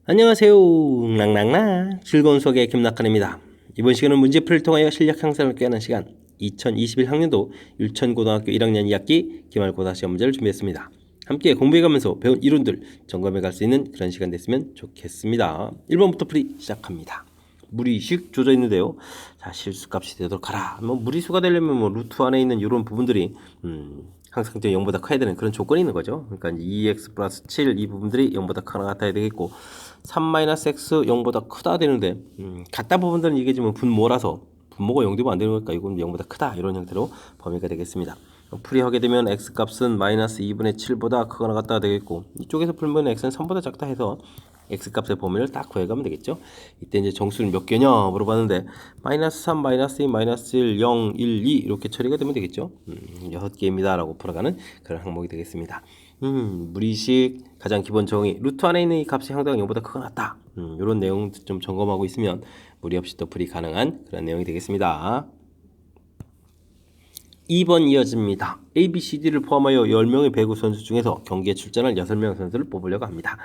안녕하세요. 랑랑랑 즐거운 수학의 김낙한입니다. 이번 시간은 문제풀이를 통하여 실력 향상을 꾀하는 시간 2021학년도 율천고등학교 1학년 2학기 기말고사 시험 문제를 준비했습니다. 함께 공부해가면서 배운 이론들 점검해 갈 수 있는 그런 시간 됐으면 좋겠습니다. 1번부터 풀이 시작합니다. 무리식 조져 있는데요. 자, 실수값이 되도록 하라. 무리수가 되려면 루트 안에 있는 이런 부분들이 항상점 0보다 커야 되는 그런 조건이 있는 거죠. 그러니까 2x 플러스 7 이 부분들이 0보다 크거나 같아야 되겠고 3-x 0보다 크다 되는데 같다 부분들은 이게 지금 분모라서 분모가 0되면 안 되는 거니까 이건 0보다 크다 이런 형태로 범위가 되겠습니다. 풀이하게 되면 x값은 마이너스 2분의 7보다 크거나 같다 되겠고 이쪽에서 풀면 x는 3보다 작다 해서 x값의 범위를 딱 구해가면 되겠죠. 이때 이제 정수는 몇 개냐 물어봤는데 마이너스 3, 마이너스 2, 마이너스 1, 0, 1, 2 이렇게 처리가 되면 되겠죠. 6개입니다 라고 풀어가는 그런 항목이 되겠습니다. 무리식 가장 기본 정의 루트 안에 있는 이 값이 항상 0보다 크거나 같다. 이런 내용 좀 점검하고 있으면 무리 없이 또 풀이 가능한 그런 내용이 되겠습니다. 2번 이어집니다. A, B, C, D를 포함하여 10명의 배구 선수 중에서 경기에 출전할 6명 선수를 뽑으려고 합니다.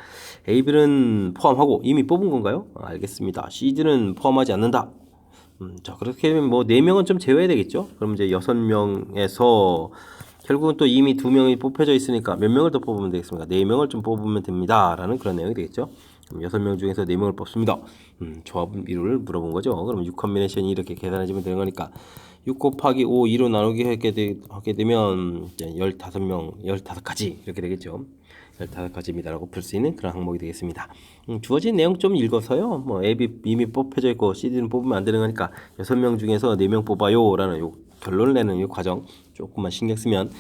A, B는 포함하고 이미 뽑은 건가요? 알겠습니다. C, D는 포함하지 않는다. 자, 그렇게 되면 뭐 4명은 좀 제외해야 되겠죠? 그럼 이제 6명에서 결국은 또 이미 2명이 뽑혀져 있으니까 몇 명을 더 뽑으면 되겠습니까? 4명을 좀 뽑으면 됩니다. 라는 그런 내용이 되겠죠? 그럼 6명 중에서 4명을 뽑습니다. 조합 이루를 물어본 거죠. 그럼 6 컨비네이션이 이렇게 계산해주면 되는 거니까 6 곱하기 5, 2로 나누기 하게 되면 15명, 15가지 이렇게 되겠죠. 15가지입니다라고 풀 수 있는 그런 항목이 되겠습니다. 주어진 내용 좀 읽어서요. 뭐 앱이 이미 뽑혀져 있고 CD는 뽑으면 안 되는 거니까 6명 중에서 4명 뽑아요 라는 요 결론을 내는 이 과정 조금만 신경 쓰면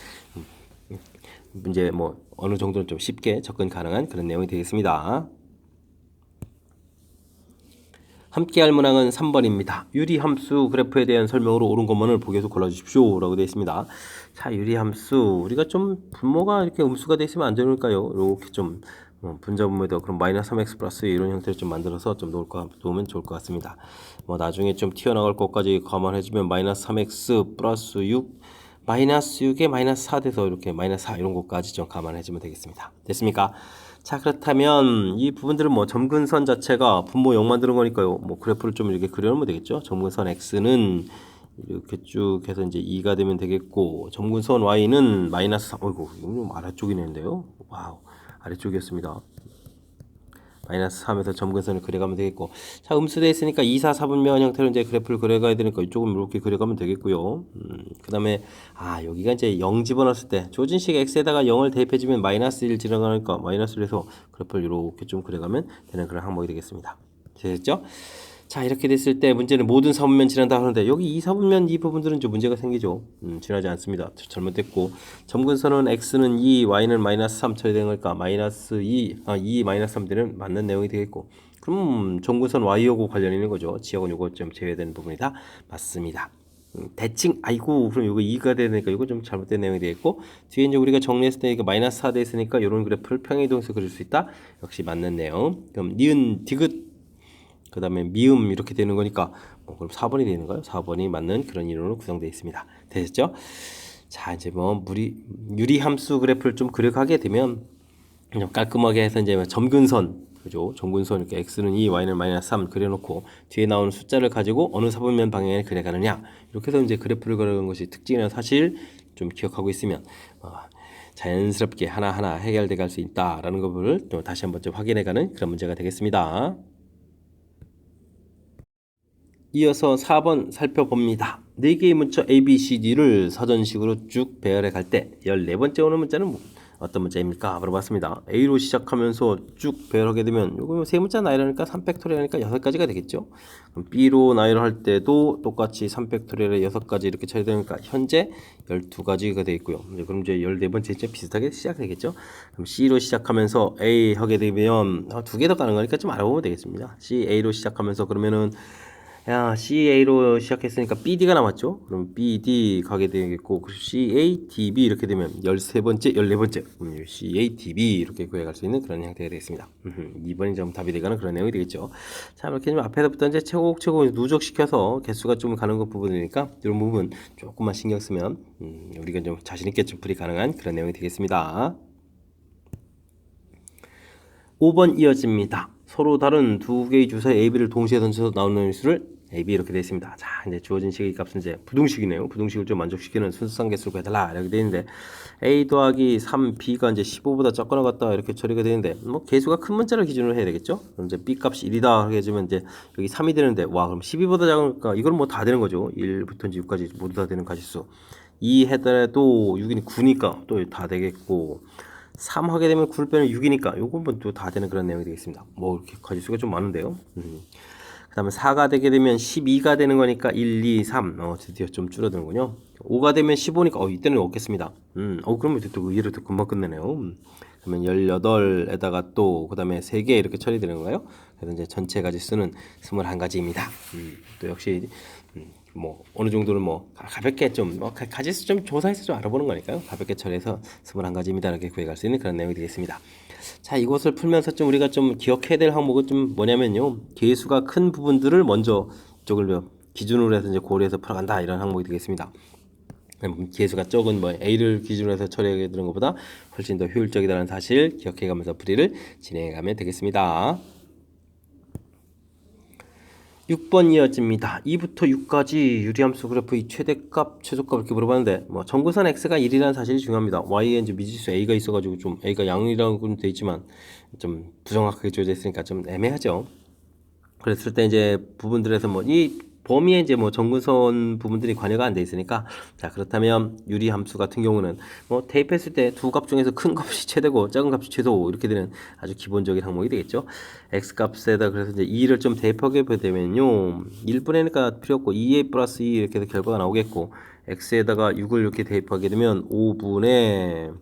문제 뭐 어느 정도는 좀 쉽게 접근 가능한 그런 내용이 되겠습니다. 함께할 문항은 3번입니다. 유리함수 그래프에 대한 설명으로 옳은 것만을 보기에서 골라주십시오 라고 되어 있습니다. 자, 유리함수 우리가 좀 분모가 이렇게 음수가 되어 있으면 안 되니까요. 이렇게 좀 분자분모에다 그럼 마이너스 3x 플러스 이런 형태를 좀 만들어서 좀 놓으면 좋을 것 같습니다. 뭐 나중에 좀 튀어나갈 것까지 감안해주면 마이너스 3x 플러스 6 마이너스 6에 마이너스 4 돼서 이렇게 마이너스 4 이런 것까지 좀 감안해주면 되겠습니다. 됐습니까? 자, 그렇다면 이 부분들은 뭐 점근선 자체가 분모 0 만드는 거니까요. 뭐 그래프를 좀 이렇게 그려놓으면 되겠죠. 점근선 x는 이렇게 쭉 해서 이제 2가 되면 되겠고 점근선 y는 마이너스 3. 어이구, 이거 좀 아래쪽이네 인데요. 와우, 아래쪽이었습니다. 마이너스 3에서 점근선을 그려가면 되겠고, 자, 음수되어 있으니까 2, 4, 4분면 형태로 이제 그래프를 그려가야 되니까 이쪽은 이렇게 그려가면 되겠고요. 그 다음에 여기가 이제 0 집어넣었을 때 조진식 x에다가 0을 대입해주면 마이너스 1 지나가니까 마이너스를 해서 그래프를 이렇게 좀 그려가면 되는 그런 항목이 되겠습니다. 됐죠? 자, 이렇게 됐을 때 문제는 모든 4분면 지난다 하는데 여기 2, 4분면 이 부분들은 좀 문제가 생기죠. 지나지 않습니다. 잘못됐고 점근선은 x는 2, y는 마이너스 3 처리된 거니까 마이너스 2 마이너스 3 되는 맞는 내용이 되겠고, 그럼 점근선 y하고 관련 있는 거죠. 지역은 요거 좀 제외되는 부분이 다 맞습니다. 대칭 아이고 그럼 요거 2가 되니까 이거 좀 잘못된 내용이 되겠고, 뒤에 이제 우리가 정리했을 때 이거 마이너스 4 돼 있으니까 이런 그래프를 평행이동해서 그릴 수 있다. 역시 맞는 내용. 그럼 니은 디귿 그 다음에 미음 이렇게 되는 거니까 그럼 4번이 되는가요? 4번이 맞는 그런 이론으로 구성되어 있습니다. 되셨죠? 자, 이제 뭐 유리함수 그래프를 좀 그려가게 되면 좀 깔끔하게 해서 이제 점근선, 그죠? 점근선 이렇게 x는 2, y는 마이너스 3 그려놓고 뒤에 나오는 숫자를 가지고 어느 사분면 방향에 그려가느냐 이렇게 해서 이제 그래프를 그려가는 것이 특징이라는 사실 좀 기억하고 있으면 자연스럽게 하나하나 해결돼 갈 수 있다라는 것을 또 다시 한번 좀 확인해가는 그런 문제가 되겠습니다. 이어서 4번 살펴봅니다. 4개의 문자 A, B, C, D를 사전식으로 쭉 배열해 갈 때 14번째 오는 문자는 어떤 문자입니까? 물어봤습니다. A로 시작하면서 쭉 배열하게 되면 요거 세 문자 나열하니까 3팩토리얼이니까 6가지가 되겠죠. 그럼 B로 나열할 때도 똑같이 3팩토리얼에 6가지 이렇게 처리되니까 현재 12가지가 되어 있고요. 그럼 이제 14번째 이제 비슷하게 시작되겠죠. 그럼 C로 시작하면서 A 하게 되면 2개 더 가는 거니까 좀 알아보면 되겠습니다. C, A로 시작하면서 그러면은 CA로 시작했으니까 BD가 남았죠. 그럼 BD 가게 되겠고, CA, DB 이렇게 되면 13번째, 14번째 CA, DB 이렇게 구해갈 수 있는 그런 형태가 되겠습니다. 2번이 좀 답이 되가는 그런 내용이 되겠죠. 자, 이렇게 좀 앞에서부터 이제 차곡차곡 누적시켜서 개수가 좀 가는 것 부분이니까 이런 부분 조금만 신경 쓰면 우리가 좀 자신있게 좀 풀이 가능한 그런 내용이 되겠습니다. 5번 이어집니다. 서로 다른 두 개의 주사의 AB를 동시에 던져서 나오는 수를 AB 이렇게 되어 있습니다. 자, 이제 주어진 식의 값은 이제 부등식이네요. 부등식을 좀 만족시키는 순수상 개수를 구해달라 이렇게 되어 있는데 A 더하기 3B가 이제 15보다 작거나 같다 이렇게 처리가 되는데 뭐 개수가 큰 문자를 기준으로 해야 되겠죠. 그럼 이제 B 값이 1이다 하게 해주면 이제 여기 3이 되는데 와 그럼 12보다 작으니까 이건 뭐 다 되는 거죠. 1부터 이제 6까지 모두 다 되는 가지수. 2 해더라도 6이니 9니까 또 다 되겠고 3 하게 되면 9를 빼면 6이니까 요건 뭐 또 다 되는 그런 내용이 되겠습니다. 뭐 이렇게 가지수가 좀 많은데요. 그 다음에 4가 되게 되면 12가 되는 거니까 1, 2, 3 드디어 좀 줄어드는군요. 5가 되면 15니까 이때는 없겠습니다. 그러면 또 의외로 또 금방 끝내네요. 그러면 18에다가 또 그 다음에 3개 이렇게 처리되는 거예요. 그래서 이제 전체 가지수는 21가지입니다. 또 역시 뭐 어느 정도는 뭐 가볍게 좀 뭐 가지수 좀 조사해서 좀 알아보는 거니까요. 가볍게 처리해서 21가지입니다. 이렇게 구해갈 수 있는 그런 내용이 되겠습니다. 자, 이것을 풀면서 좀 우리가 좀 기억해야 될 항목은 좀 뭐냐면요. 개수가 큰 부분들을 먼저 이쪽을 기준으로 해서 이제 고려해서 풀어간다 이런 항목이 되겠습니다. 개수가 적은 뭐 A를 기준으로 해서 처리하게 되는 것보다 훨씬 더 효율적이라는 사실 기억해가면서 풀이를 진행해가면 되겠습니다. 6번 이어집니다. 2부터 6까지 유리함수 그래프의 최대값, 최소값 이렇게 물어봤는데 뭐 정구선 x가 1이라는 사실이 중요합니다. y에 이제 미지수 a가 있어가지고 좀 a가 0이라고 돼 있지만 좀 부정확하게 주어져 있으니까 좀 애매하죠. 그랬을 때 이제 부분들에서 뭐 이 범위에 이제 뭐 정근선 부분들이 관여가 안 돼 있으니까 자 그렇다면 유리 함수 같은 경우는 뭐 대입했을 때 두 값 중에서 큰 값이 최대고 작은 값이 최소 이렇게 되는 아주 기본적인 항목이 되겠죠. x 값에다 그래서 이제 2를 좀 대입하게 되면요 1분의니까 필요 없고 2a 플러스 2 이렇게 해서 결과가 나오겠고 x에다가 6을 이렇게 대입하게 되면 5분의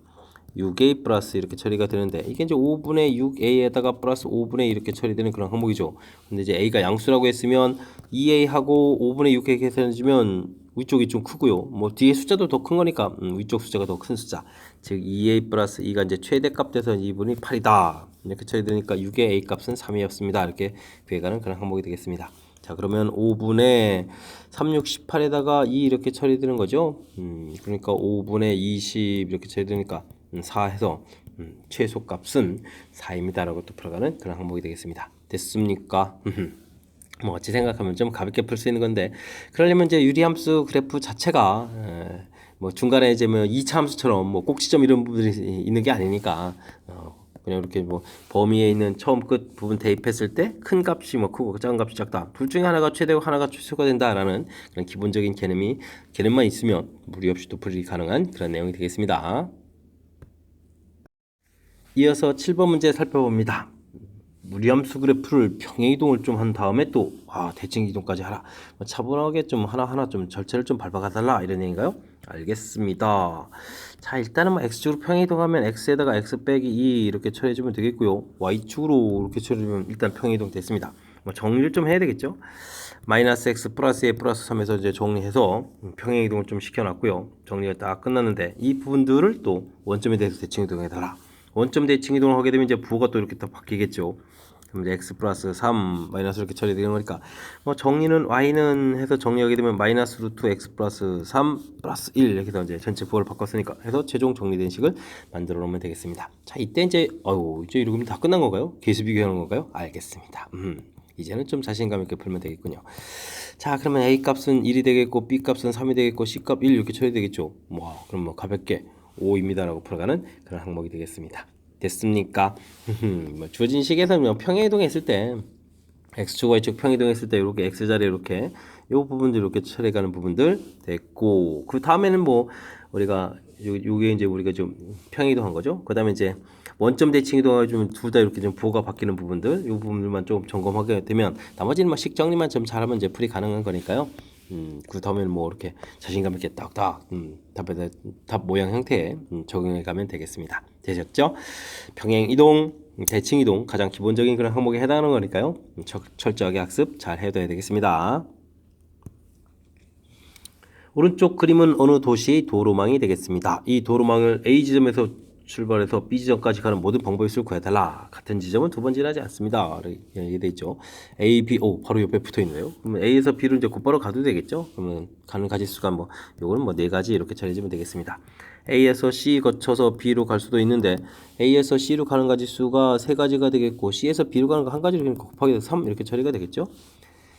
6a 플러스 이렇게 처리가 되는데 이게 이제 5분의 6a에다가 플러스 5분의 이렇게 처리되는 그런 항목이죠. 근데 이제 a가 양수라고 했으면 2a하고 5분의 6 이렇게 해주면 위쪽이 좀 크고요. 뭐 뒤에 숫자도 더 큰 거니까 위쪽 숫자가 더 큰 숫자. 즉 2a 플러스 2가 이제 최대값 돼서 2분이 8이다. 이렇게 처리되니까 6의 a 값은 3이었습니다. 이렇게 구해가는 그런 항목이 되겠습니다. 자 그러면 5분의 3, 6, 18에다가 2 이렇게 처리되는 거죠. 그러니까 5분의 20 이렇게 처리되니까 4 해서 최소값은 4입니다 라고 또 풀어가는 그런 항목이 되겠습니다. 됐습니까? 뭐 어찌 생각하면 좀 가볍게 풀 수 있는 건데 그러려면 이제 유리함수 그래프 자체가 뭐 중간에 이제 뭐 2차 함수처럼 뭐 꼭지점 이런 부분이 있는 게 아니니까 그냥 이렇게 뭐 범위에 있는 처음 끝 부분 대입했을 때 큰 값이 뭐 크고 작은 값이 작다. 둘 중에 하나가 최대고 하나가 최소가 된다라는 그런 기본적인 개념만 있으면 무리 없이 또 풀이 가능한 그런 내용이 되겠습니다. 이어서 7번 문제 살펴봅니다. 무리함수 그래프를 평행이동을 좀 한 다음에 또 대칭이동까지 하라. 차분하게 좀 하나하나 좀 절차를 좀 밟아가달라 이런 얘기인가요? 알겠습니다. 자 일단은 뭐 x축으로 평행이동하면 x에다가 x 빼기 2 이렇게 처리해주면 되겠고요. y축으로 이렇게 처리해주면 일단 평행이동 됐습니다. 뭐 정리를 좀 해야 되겠죠. 마이너스 x 플러스 a 플러스 3에서 이제 정리해서 평행이동을 좀 시켜놨고요. 정리가 딱 끝났는데 이 부분들을 또 원점에 대해서 대칭이동해달라. 원점 대칭 이동을 하게 되면 이제 부호가 또 이렇게 딱 바뀌겠죠. 그럼 이제 x 플러스 3 마이너스 이렇게 처리되는 거니까 뭐 정리는 y는 해서 정리하게 되면 마이너스 루트 x 플러스 3 플러스 1 이렇게 해서 이제 전체 부호를 바꿨으니까 해서 최종 정리된 식을 만들어 놓으면 되겠습니다. 자 이때 이제 이제 이러면 다 끝난 건가요? 개수 비교하는 건가요? 알겠습니다. 이제는 좀 자신감 있게 풀면 되겠군요. 자 그러면 a 값은 1이 되겠고 b 값은 3이 되겠고 c 값 1 이렇게 처리되겠죠. 그럼 뭐 가볍게 5입니다 라고 풀어가는 그런 항목이 되겠습니다. 됐습니까? 뭐 주어진 식에서 평행이동 했을 때 x축 y축 평행이동 했을 때 이렇게 x자리에 이렇게 요 부분들 이렇게 처리가는 부분들 됐고 그 다음에는 뭐 우리가 요게 이제 우리가 좀 평행이동한 거죠. 그 다음에 이제 원점 대칭 이동해주면 둘 다 이렇게 좀 부호가 바뀌는 부분들 요 부분들만 좀 점검하게 되면 나머지는 뭐 식정리만 좀 잘하면 이제 풀이 가능한 거니까요. 그 다음에는 뭐 이렇게 자신감 있게 딱딱 답 모양 형태에 적용해 가면 되겠습니다. 되셨죠? 평행 이동, 대칭 이동 가장 기본적인 그런 항목에 해당하는 거니까요. 철저하게 학습 잘 해둬야 되겠습니다. 오른쪽 그림은 어느 도시의 도로망이 되겠습니다. 이 도로망을 A 지점에서 출발해서 B 지점까지 가는 모든 방법의 수를 구해달라. 같은 지점은 두 번 지나지 않습니다. 이렇게 돼 있죠. A, B, O 바로 옆에 붙어 있네요. 그러면 A에서 B로 이제 곧바로 가도 되겠죠. 그러면 가는 가지수가 요거는 뭐 네 가지 이렇게 처리해주면 되겠습니다. A에서 C 거쳐서 B로 갈 수도 있는데 A에서 C로 가는 가지수가 세 가지가 되겠고 C에서 B로 가는 거 한 가지로 곱하기 3 이렇게 처리가 되겠죠.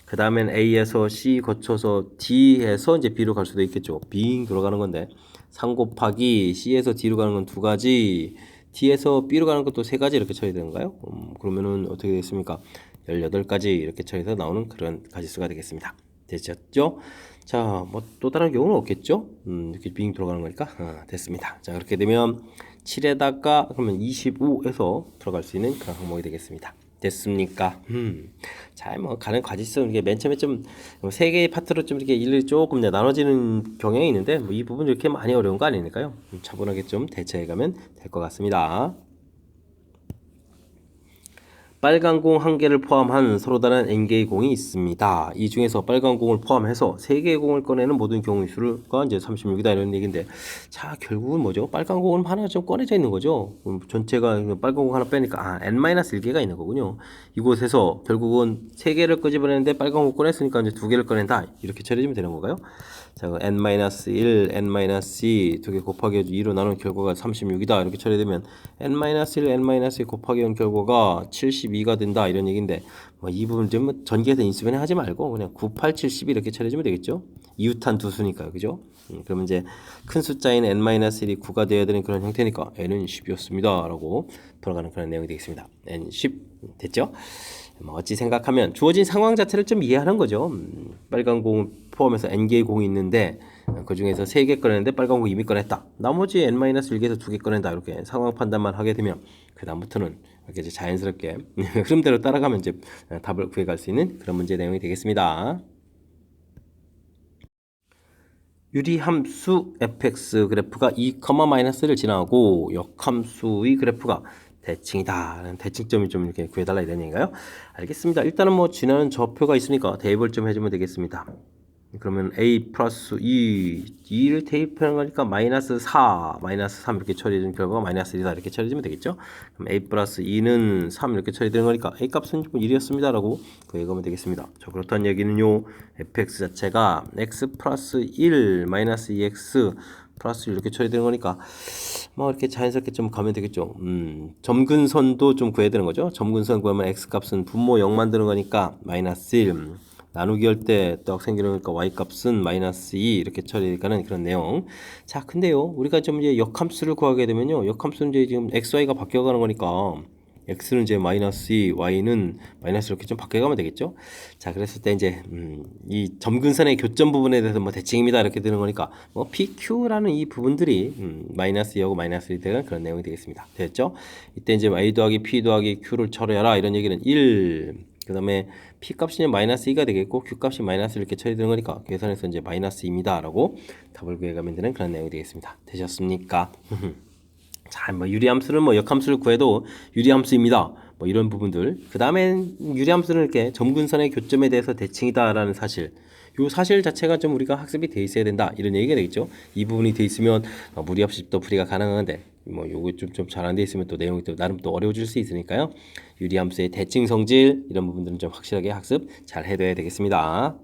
그 다음엔 A에서 C 거쳐서 D에서 이제 B로 갈 수도 있겠죠. 빙 돌아가는 건데 3 곱하기 C에서 D로 가는 건 두 가지, D에서 B로 가는 것도 세 가지 이렇게 처리되는가요? 그러면은 어떻게 되겠습니까? 18가지 이렇게 처리해서 나오는 그런 가지수가 되겠습니다. 되셨죠? 자, 뭐 또 다른 경우는 없겠죠? 이렇게 빙 돌아가는 거니까 됐습니다. 자, 그렇게 되면 7에다가 그러면 25에서 들어갈 수 있는 그런 항목이 되겠습니다. 됐습니까? 잘 뭐 가는 과지수 이게 맨 처음에 좀 세 개의 파트로 좀 이렇게 일을 조금 나눠지는 경향이 있는데 뭐 이 부분 이렇게 많이 어려운 거 아니니까요. 차분하게 좀 대처해 가면 될 것 같습니다. 빨간 공 1개를 포함한 서로 다른 n개의 공이 있습니다. 이 중에서 빨간 공을 포함해서 3개의 공을 꺼내는 모든 경우의 수가 이제 36이다 이런 얘기인데, 자 결국은 뭐죠? 빨간 공은 하나 좀 꺼내져 있는 거죠. 전체가 빨간 공 하나 빼니까 n-1개가 있는 거군요. 이곳에서 결국은 3개를 끄집어내는데 빨간 공 꺼냈으니까 이제 2개를 꺼낸다 이렇게 처리해주면 되는 건가요? 자, n-1, n-2 두 개 곱하기 2로 나눈 결과가 36이다 이렇게 처리되면 n-1, n-2 곱하기 1 결과가 72가 된다 이런 얘기인데, 뭐 이 부분 좀 전개해서 인수분해 하지 말고 그냥 9, 8, 70 이렇게 처리해주면 되겠죠. 이웃한 두 수니까 그죠? 그러면 이제 큰 숫자인 n-1이 9가 되어야 되는 그런 형태니까 n은 10이었습니다 라고 돌아가는 그런 내용이 되겠습니다. n 10 됐죠? 어찌 생각하면 주어진 상황 자체를 좀 이해하는 거죠. 빨간 공을 포함해서 n개의 공이 있는데 그 중에서 3개 꺼냈는데 빨간 공 이미 꺼냈다. 나머지 n-1개에서 2개 꺼낸다. 이렇게 상황 판단만 하게 되면 그 다음부터는 이렇게 이제 자연스럽게 흐름대로 따라가면 이제 답을 구해갈 수 있는 그런 문제 내용이 되겠습니다. 유리함수 fx 그래프가 2,-를 지나고 역함수의 그래프가 대칭이다. 대칭점이 좀 이렇게 구해달라 이런 얘기인가요? 알겠습니다. 일단은 뭐 지나는 좌표가 있으니까 대입을 좀 해주면 되겠습니다. 그러면 a 플러스 2를 대입하는 거니까 마이너스 4, 마이너스 3 이렇게 처리해주는 결과가 마이너스 1이다 이렇게 처리해주면 되겠죠. 그럼 a 플러스 2는 3 이렇게 처리되는 거니까 a 값은 1이었습니다 라고 구해가면 되겠습니다. 자, 그렇다는 얘기는요, fx 자체가 x 플러스 1 마이너스 2x 플러스 이렇게 처리되는 거니까 뭐 이렇게 자연스럽게 좀 가면 되겠죠. 점근선도 좀 구해야 되는 거죠. 점근선 구하면 x 값은 분모 0 만드는 거니까 마이너스 1, 나누기 할 때 떡 생기니까 y-값은 마이너스 2 이렇게 처리하는 그런 내용. 자, 근데요, 우리가 좀 이제 역함수를 구하게 되면요, 역함수는 이제 지금 xy가 바뀌어가는 거니까 x는 이제 마이너스 2, y는 마이너스 이렇게 좀 바뀌어가면 되겠죠. 자, 그랬을 때 이제 이 점근선의 교점 부분에 대해서 뭐 대칭입니다 이렇게 되는 거니까 뭐 pq라는 이 부분들이 마이너스 2하고 마이너스 1이 되는 그런 내용이 되겠습니다. 됐죠? 이때 이제 a 더하기 p 더하기 q를 처리하라 이런 얘기는 1, 그 다음에 p 값이 마이너스 2가 되겠고 q 값이 마이너스 이렇게 처리되는 거니까 계산해서 이제 마이너스 2입니다 라고 답을 구해가면 되는 그런 내용이 되겠습니다. 되셨습니까? 자, 뭐 유리함수는 뭐 역함수를 구해도 유리함수입니다. 뭐 이런 부분들. 그 다음엔 유리함수는 이렇게 점근선의 교점에 대해서 대칭이다라는 사실. 요 사실 자체가 좀 우리가 학습이 돼 있어야 된다 이런 얘기가 되겠죠. 이 부분이 돼 있으면 무리 없이 또 풀이가 가능한데 뭐 요거 좀 잘 안 돼 있으면 또 내용이 또 나름 또 어려워질 수 있으니까요. 유리함수의 대칭 성질 이런 부분들은 좀 확실하게 학습 잘 해둬야 되겠습니다.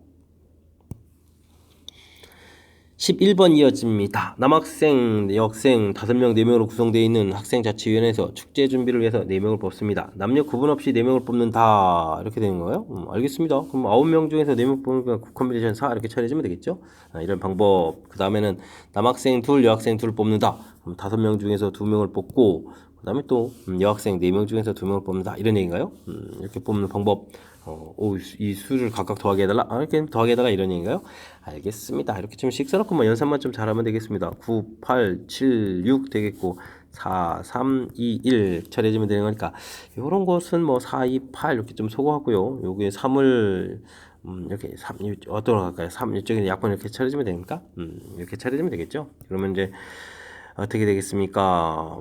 11번 이어집니다. 남학생, 여학생 5명, 4명으로 구성되어 있는 학생자치위원회에서 축제 준비를 위해서 4명을 뽑습니다. 남녀 구분 없이 4명을 뽑는다. 이렇게 되는 거예요? 알겠습니다. 그럼 9명 중에서 4명 뽑으니까 콤비네이션 4 이렇게 처리해주면 되겠죠? 이런 방법. 그 다음에는 남학생 2, 여학생 2를 뽑는다. 그럼 5명 중에서 2명을 뽑고, 그 다음에 또 여학생 4명 중에서 2명을 뽑는다. 이런 얘기인가요? 이렇게 뽑는 방법. 이 수를 각각 더하게 해달라? 이렇게 더하게 해달라 이런 얘기인가요? 알겠습니다. 이렇게 좀 식사놓고 뭐 연산만 좀 잘하면 되겠습니다. 9, 8, 7, 6 되겠고 4, 3, 2, 1 처리해주면 되는 거니까 이런 것은 뭐 4, 2, 8 이렇게 좀 소거하고요. 여기에 3을 이렇게 3, 어떻게 할까요? 3 이쪽에 약분 이렇게 처리해주면 되니까 이렇게 처리해주면 되겠죠. 그러면 이제 어떻게 되겠습니까?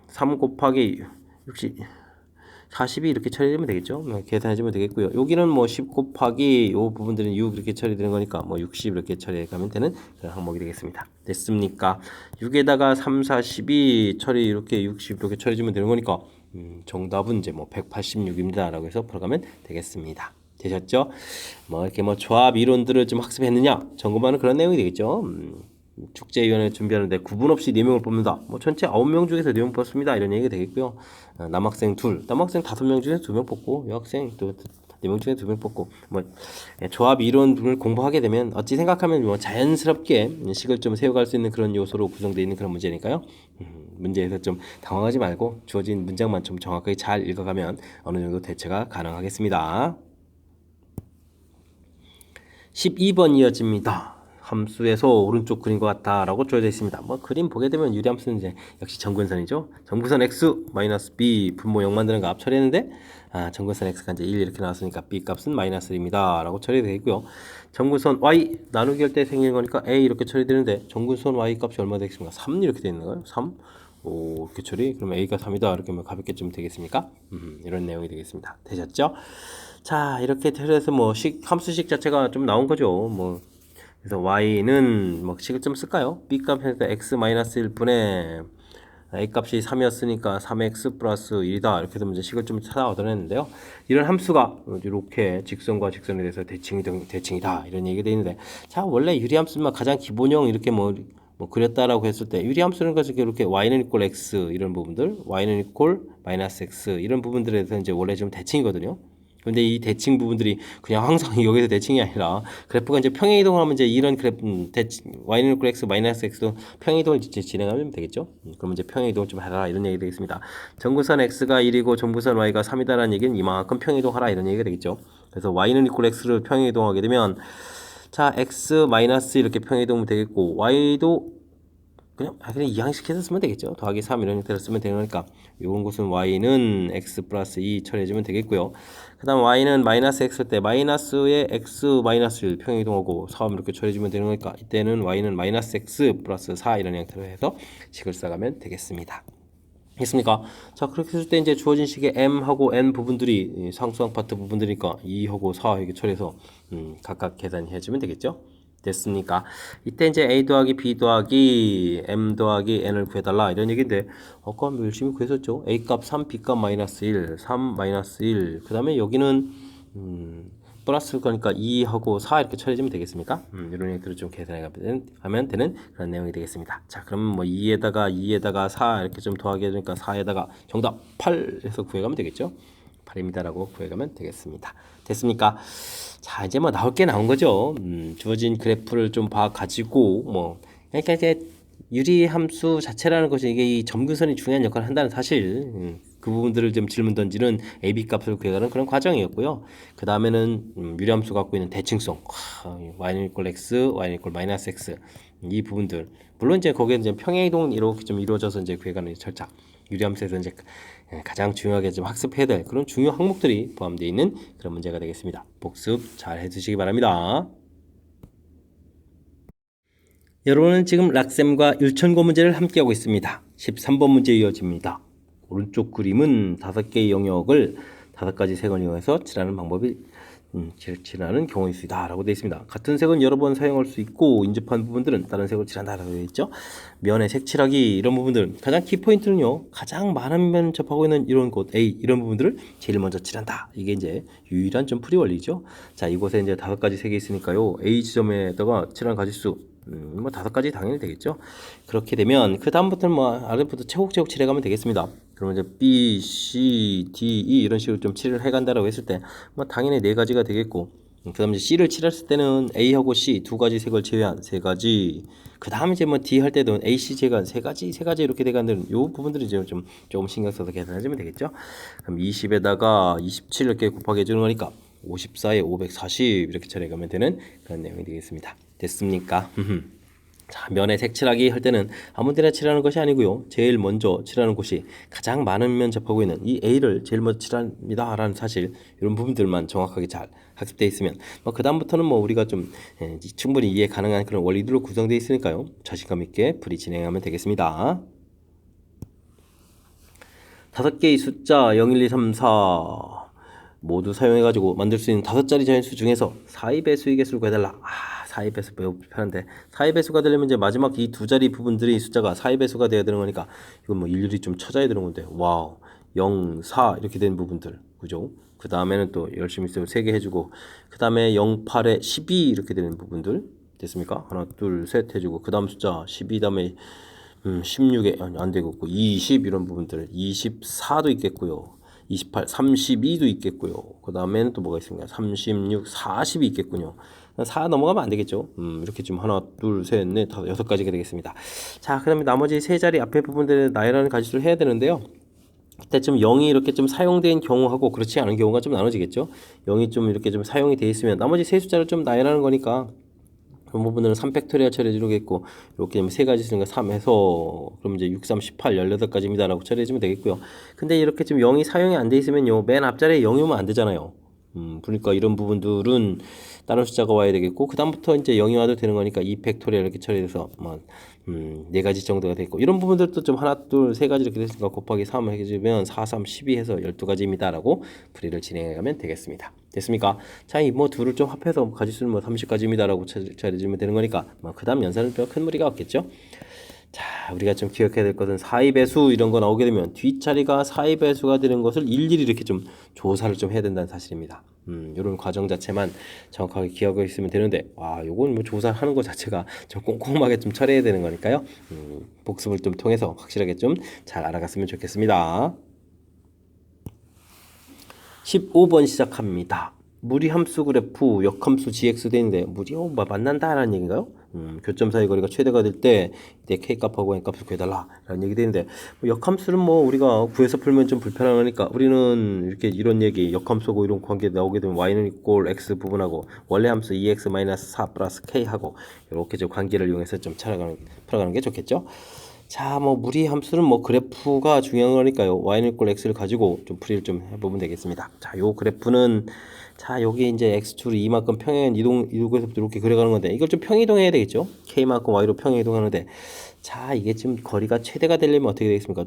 3 곱하기 60 40이 이렇게 처리되면 되겠죠. 계산해주면 되겠고요. 여기는 뭐 10 곱하기 요 부분들은 6 이렇게 처리되는 거니까 뭐 60 이렇게 처리해가면 되는 그런 항목이 되겠습니다. 됐습니까? 6에다가 3, 4, 12 처리 이렇게 60 이렇게 처리해주면 되는 거니까 정답은 이제 뭐 186입니다. 라고 해서 풀어가면 되겠습니다. 되셨죠? 뭐 이렇게 뭐 조합 이론들을 좀 학습했느냐? 점검하는 그런 내용이 되겠죠. 축제위원회 준비하는데 구분 없이 4명을 뽑는다. 뭐 전체 9명 중에서 4명 뽑습니다. 이런 얘기가 되겠고요. 남학생 둘, 남학생 5명 중에서 2명 뽑고 여학생 또 4명 중에 2명 뽑고 뭐 조합 이론을 공부하게 되면 어찌 생각하면 뭐 자연스럽게 식을 좀 세워갈 수 있는 그런 요소로 구성되어 있는 그런 문제니까요. 문제에서 좀 당황하지 말고 주어진 문장만 좀 정확하게 잘 읽어가면 어느 정도 대처가 가능하겠습니다. 12번 이어집니다. 함수에서 오른쪽 그린 것 같다 라고 주어져 있습니다. 뭐 그림 보게 되면 유리함수는 이제 역시 정근선이죠. 정근선 x 마이너스 b 분모 0 만드는 값 처리했는데 정근선 x가 이제 1 이렇게 나왔으니까 b 값은 마이너스 1입니다 라고 처리되어 있고요. 정근선 y 나누기 할 때 생기는 거니까 a 이렇게 처리되는데 정근선 y 값이 얼마 되겠습니까? 3 이렇게 되어 있는 거예요. 3 오, 이렇게 처리 그러면 a가 3이다 이렇게 하면 가볍게 좀 되겠습니까? 이런 내용이 되겠습니다. 되셨죠? 자 이렇게 해서 뭐 함수식 자체가 좀 나온 거죠. 뭐 그래서 y는 뭐 식을 좀 쓸까요? b 값에서 x 마이너스 1분의 a 값이 3이었으니까 3x 플러스 1이다 이렇게 되면 이제 식을 좀 찾아 얻어냈는데요. 이런 함수가 이렇게 직선과 직선에 대해서 대칭이다 이런 얘기가 되어 있는데 자 원래 유리함수만 가장 기본형 이렇게 뭐 그렸다라고 했을 때 유리함수는 것이 이렇게 y는 이퀄 x 이런 부분들 y는 이퀄 마이너스 x 이런 부분들에 대해서 이제 원래 좀 대칭이거든요. 근데 이 대칭 부분들이 그냥 항상 여기서 대칭이 아니라 그래프가 이제 평행이동을 하면 이제 이런 그래프 y는 이퀄 x 마이너스 x도 평행이동을 진행하면 되겠죠. 그러면 이제 평행이동을 좀 하라 이런 얘기 되겠습니다. 정구선 x가 1이고 정구선 y가 3이다라는 얘기는 이만큼 평행이동하라 이런 얘기가 되겠죠. 그래서 y는 이퀄 x를 평행이동하게 되면 자 x 마이너스 이렇게 평행이동하면 되겠고 y도 그냥 이항식해서 쓰면 되겠죠. 더하기 3 이런 형태로 쓰면 되는 거니까 요런 곳은 y는 x 플러스 2 처리해주면 되겠고요. 그 다음 y는 마이너스 x일 때 마이너스에 x 마이너스 1 평행이동하고 3 이렇게 처리해주면 되는 거니까 이때는 y는 마이너스 x 플러스 4 이런 형태로 해서 식을 써가면 되겠습니다. 됐습니까? 자 그렇게 했을 때 이제 주어진 식의 m하고 n 부분들이 상수항 파트 부분들이니까 2하고 4 이렇게 처리해서 각각 계산해주면 되겠죠. 됐습니까? 이때 이제 a 더하기 b 더하기 m 더하기 n을 구해달라 이런 얘기인데 아까 열심히 구했었죠. a 값 3, b 값 마이너스 1, 3 마이너스 1. 그 다음에 여기는 플러스 거니까 2하고 4 이렇게 처리해주면 되겠습니까? 이런 얘기들을 좀 계산하면 되는 그런 내용이 되겠습니다. 자, 그러면 뭐 2에다가 4 이렇게 좀 더하게 해주니까 4에다가 정답 8 해서 구해가면 되겠죠? 8입니다라고 구해가면 되겠습니다. 됐습니까? 자, 이제 뭐 나올 게 나온 거죠. 주어진 그래프를 좀 봐가지고 뭐 그러니까 이제 유리함수 자체라는 것이 이게 이 점근선이 중요한 역할을 한다는 사실 그 부분들을 좀 질문 던지는 AB 값을 구해가는 그런 과정이었고요. 그 다음에는 유리함수 갖고 있는 대칭성 y는 이퀄 x, y는 이퀄 마이너스 x 이 부분들 물론 이제 거기에 이제 평행이동 이렇게 좀 이루어져서 이제 구해가는 절차 유리함수에서 이제 가장 중요하게 좀 학습해야 될 그런 중요 항목들이 포함되어 있는 그런 문제가 되겠습니다. 복습 잘 해주시기 바랍니다. 여러분은 지금 락셈과 율천고 문제를 함께하고 있습니다. 13번 문제 이어집니다. 오른쪽 그림은 5개의 영역을 5가지 색을 이용해서 칠하는 방법이 칠하는 경우일 수 있다 라고 되어 있습니다. 같은 색은 여러 번 사용할 수 있고 인접한 부분들은 다른 색으로 칠한다 라고 되어 있죠. 면의 색칠하기 이런 부분들 가장 키포인트는요. 가장 많은 면 접하고 있는 이런 곳 A 이런 부분들을 제일 먼저 칠한다. 이게 이제 유일한 좀 풀이 원리죠. 자 이곳에 이제 5가지 색이 있으니까요. A 지점에다가 칠한 가지수 뭐 5가지 당연히 되겠죠. 그렇게 되면 그 다음부터는 뭐 아래부터 차곡차곡 칠해가면 되겠습니다. 그러면 이제 B, C, D, E 이런 식으로 좀 칠을 해간다라고 했을 때 뭐 당연히 4가지가 되겠고 그 다음에 이제 C를 칠했을 때는 A하고 C 2가지 색을 제외한 3가지 그 다음에 이제 뭐 D 할 때도 A, C 제외한 3가지 이렇게 돼가는 요 부분들이 이제 좀 조금 신경 써서 계산해주면 되겠죠. 그럼 20에다가 27 이렇게 곱하기 해주는 거니까 54에 540 이렇게 처리해가면 되는 그런 내용이 되겠습니다. 됐습니까? 자, 면에 색칠하기 할 때는 아무 데나 칠하는 것이 아니고요. 제일 먼저 칠하는 곳이 가장 많은 면 접하고 있는 이 A를 제일 먼저 칠합니다 라는 사실 이런 부분들만 정확하게 잘 학습되어 있으면 그 다음부터는 뭐 우리가 좀 충분히 이해 가능한 그런 원리들로 구성되어 있으니까요. 자신감 있게 풀이 진행하면 되겠습니다. 5개의 숫자 0, 1, 2, 3, 4 모두 사용해가지고 만들 수 있는 5자리 자연수 중에서 4의 배수의 개수를 구해달라. 4의 배수 매우 불편한데 4의 배수가 되려면 이제 마지막 이 2자리 부분들이 숫자가 4의 배수가 돼야 되는 거니까 이건 뭐 일일이 좀 찾아야 되는 건데 와우 0, 4 이렇게 된 부분들 그죠? 그 다음에는 또 열심히 쓰고 3개 해주고 그 다음에 0, 8에 12 이렇게 되는 부분들 됐습니까? 하나, 둘, 셋 해주고 그 다음 숫자 12 다음에 16에 안 되겠고 20 이런 부분들 24도 있겠고요. 28, 32도 있겠고요. 그 다음에는 또 뭐가 있습니까? 36, 40이 있겠군요. 4 넘어가면 안 되겠죠. 이렇게 좀 하나, 둘, 셋, 넷, 다섯, 여섯 가지가 되겠습니다. 자, 그다음에 나머지 세 자리 앞에 부분들의 나열하는 가지수를 해야 되는데요. 그때 좀 0이 이렇게 좀 사용된 경우하고 그렇지 않은 경우가 좀 나눠지겠죠. 0이 좀 이렇게 좀 사용이 돼 있으면 나머지 세 숫자를 좀 나열하는 거니까 그런 부분들은 3팩토리얼 처리해주겠고 이렇게 세 가지 쓰는 거 3 해서 그럼 이제 6, 3, 18, 18가지입니다 라고 처리해주면 되겠고요. 근데 이렇게 좀 0이 사용이 안 돼 있으면요 맨 앞자리에 0이 오면 안 되잖아요. 그러니까 이런 부분들은 다른 숫자가 와야 되겠고 그 다음부터 이제 0이 와도 되는 거니까 2팩토리얼 이렇게 처리해서 뭐 네 가지 정도가 됐고 이런 부분들도 좀 하나 둘 세 가지 이렇게 됐으니까 곱하기 3 해주면 4, 3, 12 해서 12가지입니다 라고 풀이를 진행해가면 되겠습니다. 됐습니까? 자, 이 뭐 둘을 좀 합해서 가지수는 뭐 30가지입니다 라고 처리해주면 되는 거니까 뭐 그 다음 연산은 별 큰 무리가 없겠죠. 자, 우리가 좀 기억해야 될 것은 4의 배수 이런 거 나오게 되면 뒷자리가 4의 배수가 되는 것을 일일이 이렇게 좀 조사를 좀 해야 된다는 사실입니다. 이런 과정 자체만 정확하게 기억하고 있으면 되는데, 와, 요건 뭐 조사하는 것 자체가 좀 꼼꼼하게 좀 처리해야 되는 거니까요. 복습을 좀 통해서 확실하게 좀 잘 알아갔으면 좋겠습니다. 15번 시작합니다. 무리함수 그래프 역함수 gx 되는데 무리 만난다라는 얘기인가요? 교점 사이 거리가 최대가 될 때 이때 k 값하고 n 값을 구해달라라는 얘기 되는데 역함수는 뭐 우리가 구해서 풀면 좀 불편하니까 우리는 이렇게 이런 얘기 역함수고 이런 관계 나오게 되면 y는 이꼴 x 부분하고 원래 함수 2x-4 플러스 k 하고 이렇게 좀 관계를 이용해서 좀 풀어가는 게 좋겠죠. 자, 뭐 무리 함수는 뭐 그래프가 중요한 거니까요. y는 이꼴 x를 가지고 좀 풀이를 좀 해보면 되겠습니다. 자, 요 그래프는 자, 여기 이제 x2를 이만큼 평행 이동에서부터 이렇게 그려가는 건데 이걸 좀 평이동해야 되겠죠. k만큼 y로 평이동하는데 자, 이게 지금 거리가 최대가 되려면 어떻게 되겠습니까?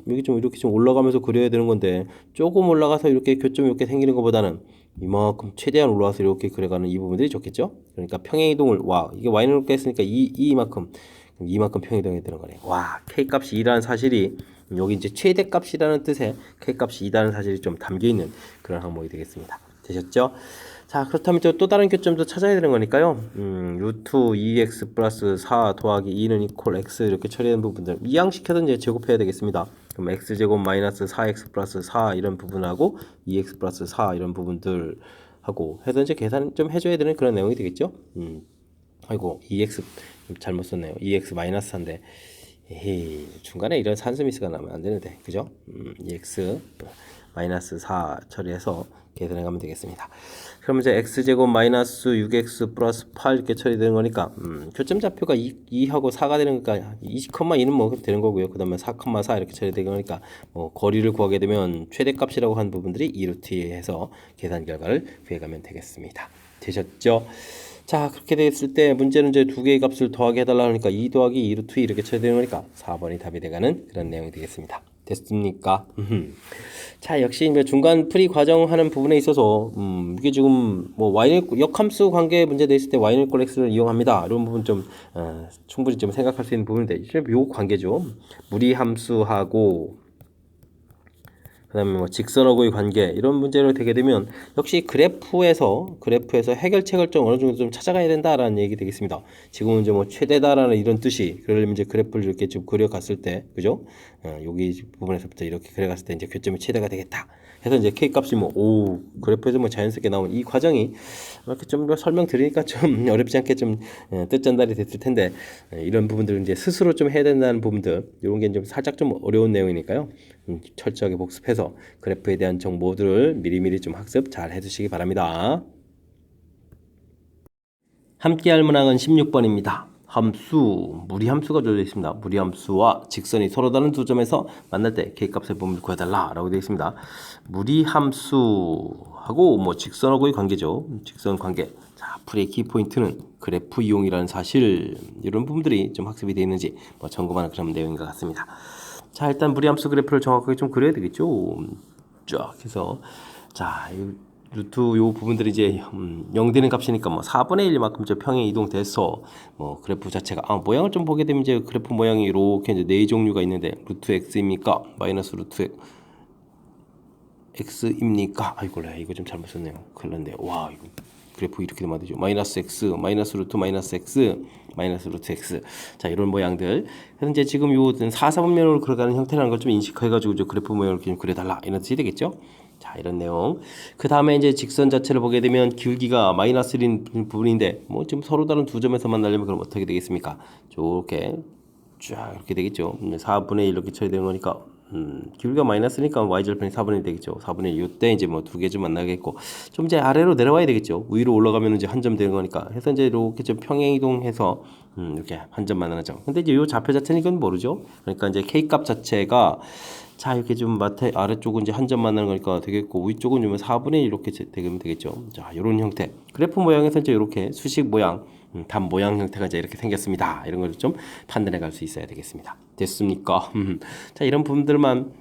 여기 좀 이렇게 좀 올라가면서 그려야 되는 건데 조금 올라가서 이렇게 교점이 이렇게 생기는 것보다는 이만큼 최대한 올라가서 이렇게 그려가는 이 부분들이 좋겠죠. 그러니까 평행이동을 이게 y는 이렇게 했으니까 이만큼 평이동이 되는 거네. 와, k값이 2라는 사실이 여기 이제 최대값이라는 뜻의 k값이 2라는 사실이 좀 담겨있는 그런 항목이 되겠습니다. 되셨죠? 자, 그렇다면 또 다른 교점도 찾아야 되는 거니까요. 루트 2x 플러스 4 더하기 2는 이퀄 x 이렇게 처리하는 부분들 이항시켜서 이제 제곱해야 되겠습니다. 그럼 x제곱 마이너스 4x 플러스 4 이런 부분하고 2x 플러스 4 이런 부분들 하고 해서 이제 계산 좀 해줘야 되는 그런 내용이 되겠죠. 아이고 2x 잘못 썼네요. 2x 마이너스 4인데 에헤이, 중간에 이런 산수미스가 나면 안 되는데 그죠? 2x 마이너스 4 처리해서 계산해 가면 되겠습니다. 그럼 이제 x제곱 마이너스 6x 플러스 8 이렇게 처리되는 거니까 교점 좌표가 2하고 4가 되는 거니까 2,2는 뭐 되는 거고요. 그 다음에 4,4 이렇게 처리되는 거니까 뭐 거리를 구하게 되면 최대값이라고 한 부분들이 2루트에 해서 계산 결과를 구해가면 되겠습니다. 되셨죠? 자, 그렇게 됐을 때 문제는 이제 두 개의 값을 더하게 해달라 하니까 2 더하기 2 루트 이렇게 처리되는 거니까 4번이 답이 돼가는 그런 내용이 되겠습니다. 됐습니까? 자, 역시 이제 중간 풀이 과정하는 부분에 있어서 이게 지금 뭐 y는 역함수 관계 문제돼 있을 때 y는 이퀄 x를 이용합니다. 이런 부분 좀 충분히 좀 생각할 수 있는 부분인데 이제 요 관계죠. 무리함수하고 그다음에 뭐 직선하고의 관계 이런 문제로 되게 되면 역시 그래프에서 해결책을 좀 어느 정도 좀 찾아가야 된다라는 얘기 되겠습니다. 지금은 이제 뭐 최대다라는 이런 뜻이 그러려면 이제 그래프를 이렇게 좀 그려갔을 때 그죠? 여기 부분에서부터 이렇게 그려갔을 때 이제 교점이 최대가 되겠다. 해서 이제 k 값이 그래프에서 뭐 자연스럽게 나오는 이 과정이 이렇게 좀 더 설명드리니까 좀 어렵지 않게 좀 뜻 전달이 됐을 텐데 이런 부분들은 이제 스스로 좀 해야 된다는 부분들 이런 게 좀 살짝 좀 어려운 내용이니까요. 철저하게 복습해서 그래프에 대한 정보들을 미리미리 좀 학습 잘 해두시기 바랍니다. 함께할 문항은 16번입니다. 무리함수가 주어져 있습니다. 무리함수와 직선이 서로 다른 두 점에서 만날 때 k값의 범위를 구해달라 라고 되어 있습니다. 무리함수하고 뭐 직선하고의 관계죠. 직선 관계. 자, 풀이의 키포인트는 그래프 이용이라는 사실 이런 부분들이 좀 학습이 되어 있는지 뭐 점검하는 그런 내용인 것 같습니다. 자, 일단 무리함수 그래프를 정확하게 좀 그려야 되겠죠. 쫙 해서 자, 루트 요 부분들이 이제 0 되는 값이니까 뭐 4분의 1만큼 저 평행 이동돼서 뭐 그래프 자체가 모양을 좀 보게 되면 이제 그래프 모양이 이렇게 이제 네 종류가 있는데 루트 x입니까? 마이너스 루트 x입니까? 아이고 이거 좀 잘못 썼네요. 큰일 났네. 와, 이거 그래프 이렇게 만들죠. 마이너스 x, 마이너스 루트 마이너스 x, 마이너스 루트 x. 자, 이런 모양들. 그래서 이제 지금 요 4사분면으로 걸어가는 형태라는 걸 좀 인식해가지고 저 그래프 모양을 이렇게 좀 그려달라 이런 뜻이 되겠죠. 자, 이런 내용. 그 다음에 이제 직선 자체를 보게 되면 길기가 마이너스 1인 부분인데 뭐 지금 서로 다른 두 점에서 만나려면 그럼 어떻게 되겠습니까? 저렇게 쫙 이렇게 되겠죠. 4분의 1 이렇게 쳐야 되는 거니까 길이가 마이너스니까 y절편이 4분의 1 되겠죠. 4분의 1 이때 이제 뭐 두 개 좀 만나겠고 좀 이제 아래로 내려와야 되겠죠. 위로 올라가면 이제 한 점 되는 거니까 해서 이제 이렇게 좀 평행 이동해서 이렇게 한 점 만나는 점. 근데 이제 요 좌표 자체는 이건 모르죠. 그러니까 이제 k 값 자체가 자 이렇게 좀 마태 아래쪽은 이제 한 점 만나는 거니까 되겠고 위쪽은 좀 4분의 1 이렇게 되면 되겠죠. 자 이런 형태 그래프 모양에서 이제 이렇게 수식 모양 답 모양 형태가 이제 이렇게 생겼습니다. 이런 걸 좀 판단해 갈 수 있어야 되겠습니다. 됐습니까? 자 이런 부분들만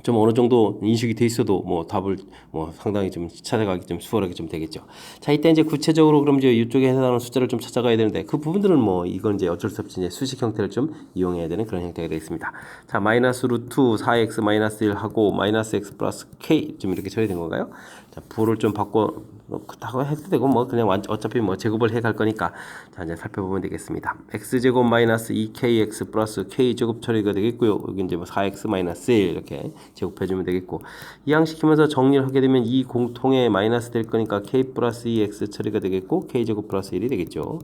좀 어느 정도 인식이 돼 있어도 뭐 답을 뭐 상당히 좀 찾아가기 좀 수월하게 좀 되겠죠. 자 이때 이제 구체적으로 그럼 이제 이쪽에 해당하는 숫자를 좀 찾아가야 되는데 그 부분들은 뭐 이건 이제 어쩔 수 없이 이제 수식 형태를 좀 이용해야 되는 그런 형태가 되겠습니다. 자 마이너스 루트 4x 마이너스 1 하고 마이너스 x 플러스 k 좀 이렇게 처리된 건가요? 자 부호를 좀 바꿔 놓고 해도 되고 뭐 그냥 어차피 뭐 제곱을 해 갈 거니까 자 이제 살펴보면 되겠습니다. x제곱 마이너스 2kx 플러스 k제곱 처리가 되겠고요. 여기 이제 뭐 4x 마이너스 1 이렇게 제곱해주면 되겠고 이항시키면서 정리를 하게 되면 이 공통의 마이너스 될 거니까 k 플러스 2x 처리가 되겠고 k제곱 플러스 1이 되겠죠.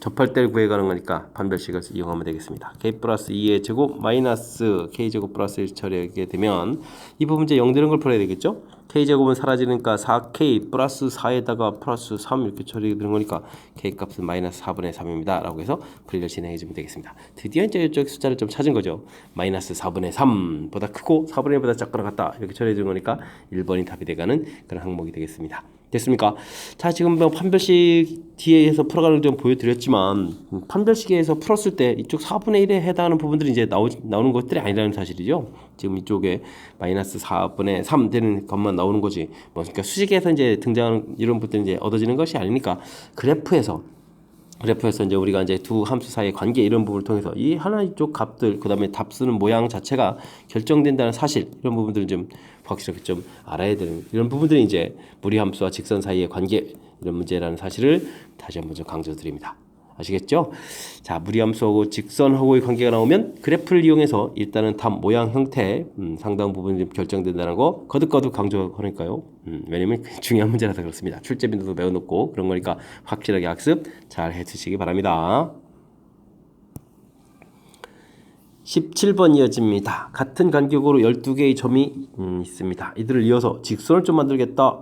접할 때를 구해가는 거니까 판별식을 이용하면 되겠습니다. k 플러스 2의 제곱 마이너스 k제곱 플러스 1 처리하게 되면 이 부분 이제 0 되는 걸 풀어야 되겠죠. k제곱은 사라지니까 4k 플러스 4에다가 플러스 3 이렇게 처리되는 거니까 k값은 마이너스 4분의 3입니다 라고 해서 풀이를 진행해 주면 되겠습니다. 드디어 이제 이쪽 숫자를 좀 찾은 거죠. 마이너스 4분의 3보다 크고 4분의 1보다 작거나 같다 이렇게 처리해 주는 거니까 1번이 답이 돼가는 그런 항목이 되겠습니다. 됐습니까? 자 지금 뭐 판별식 뒤에서 풀어가는 걸 좀 보여드렸지만 판별식에서 풀었을 때 이쪽 4분의 1에 해당하는 부분들이 이제 나오는 것들이 아니라는 사실이죠. 지금 이쪽에 마이너스 4분의 3 되는 것만 나오는 거지. 뭐 그러니까 수식에서 이제 등장하는 이런 부분들이 이제 얻어지는 것이 아니니까 그래프에서 이제 우리가 이제 두 함수 사이의 관계 이런 부분을 통해서 이 하나 이쪽 값들 그다음에 답 쓰는 모양 자체가 결정된다는 사실 이런 부분들을 좀 확실하게 좀 알아야 되는 이런 부분들이 이제 무리함수와 직선 사이의 관계 이런 문제라는 사실을 다시 한번 좀 강조드립니다. 아시겠죠? 자, 무리함수하고 직선하고의 관계가 나오면 그래프를 이용해서 일단은 답 모양 형태 상당 부분 좀 결정된다는 거 거듭거듭 강조하니까요. 왜냐면 중요한 문제라서 그렇습니다. 출제 빈도도 매우 높고 그런 거니까 확실하게 학습 잘 해주시기 바랍니다. 17번 이어집니다. 같은 간격으로 12개의 점이 있습니다. 이들을 이어서 직선을 좀 만들겠다.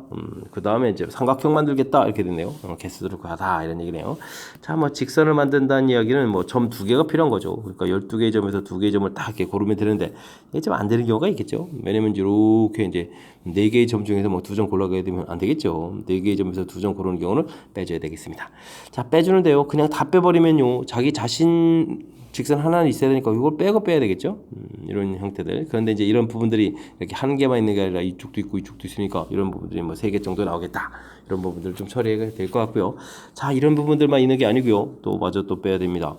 그 다음에 이제 삼각형 만들겠다. 이렇게 되네요. 개수들을 구하다. 이런 얘기네요. 자, 뭐 직선을 만든다는 이야기는 뭐 점 2개가 필요한 거죠. 그러니까 12개의 점에서 2개의 점을 딱 이렇게 고르면 되는데 이게 좀 안 되는 경우가 있겠죠. 왜냐면 이렇게 이제 4개의 점 중에서 뭐 2점 골라가야 되면 안 되겠죠. 4개의 점에서 2점 고르는 경우는 빼줘야 되겠습니다. 자, 빼주는데요. 그냥 다 빼버리면요. 자기 자신 직선 하나는 있어야 되니까 이걸 빼고 빼야 되겠죠. 이런 형태들. 그런데 이제 이런 부분들이 이렇게 한 개만 있는 게 아니라 이쪽도 있고 이쪽도 있으니까 이런 부분들이 뭐 3개 정도 나오겠다. 이런 부분들을 좀 처리해야 될 것 같고요. 자, 이런 부분들만 있는 게 아니고요. 또 마저 또 빼야 됩니다.